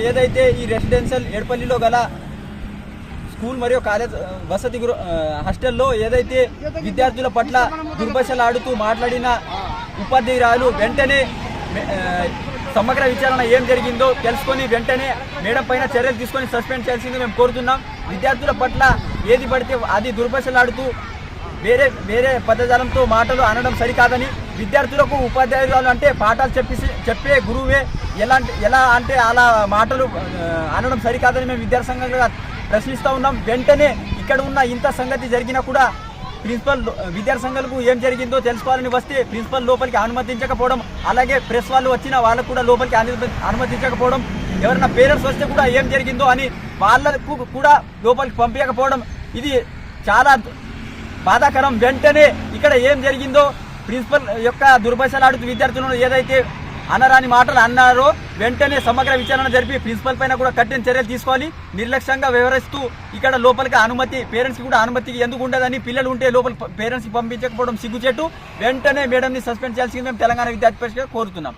ఏదైతే ఈ రెసిడెన్షియల్ ఎడపల్లిలో గల స్కూల్ మరియు కాలేజ్ వసతి హాస్టల్లో ఏదైతే విద్యార్థుల పట్ల దుర్భాషలాడుతూ మాట్లాడిన ఉపాధ్యాయురాలు వెంటనే సమగ్ర విచారణ ఏం జరిగిందో తెలుసుకొని వెంటనే మేడం పైన చర్యలు తీసుకొని సస్పెండ్ చేయాల్సింది మేము కోరుతున్నాం. విద్యార్థుల పట్ల ఏది పడితే అది దుర్భాషలాడుతూ వేరే పదజాలంతో మాటలు అనడం సరికాదని, విద్యార్థులకు ఉపాధ్యాయురాలు అంటే పాఠాలు చెప్పే గురువే ఎలా అంటే అలా మాటలు అనడం సరికాదని మేము విద్యార్థి సంఘంగా ప్రశ్నిస్తూ ఉన్నాం. వెంటనే ఇక్కడ ఉన్న ఇంత సంగతి జరిగినా కూడా ప్రిన్సిపల్ విద్యార్థి సంఘాలకు ఏం జరిగిందో తెలుసుకోవాలని వస్తే ప్రిన్సిపల్ లోపలికి అనుమతించకపోవడం, అలాగే ప్రెస్ వాళ్ళు వచ్చిన వాళ్ళకు కూడా లోపలికి అనుమతించకపోవడం, ఎవరైనా పేరెంట్స్ వస్తే కూడా ఏం జరిగిందో అని వాళ్ళకు కూడా లోపలికి పంపించకపోవడం ఇది చాలా బాధాకరం. వెంటనే ఇక్కడ ఏం జరిగిందో ప్రిన్సిపల్ యొక్క దుర్భాషలాడుతూ విద్యార్థులను ఏదైతే అనరాని మాటలు అన్నారో వెంటనే సమగ్ర విచారణ జరిపి ప్రిన్సిపల్ పైన కూడా కఠిన చర్యలు తీసుకోవాలి. నిర్లక్ష్యంగా వ్యవహరిస్తూ ఇక్కడ లోపలికి అనుమతి పేరెంట్స్కి కూడా అనుమతి ఎందుకు ఉండదని, పిల్లలు ఉంటే లోపల పేరెంట్స్కి పంపించకపోవడం సిగ్గుచేటు. వెంటనే మేడంని సస్పెండ్ చేయాల్సింది మేము తెలంగాణ విద్యార్థి పరిషత్గా కోరుతున్నాం.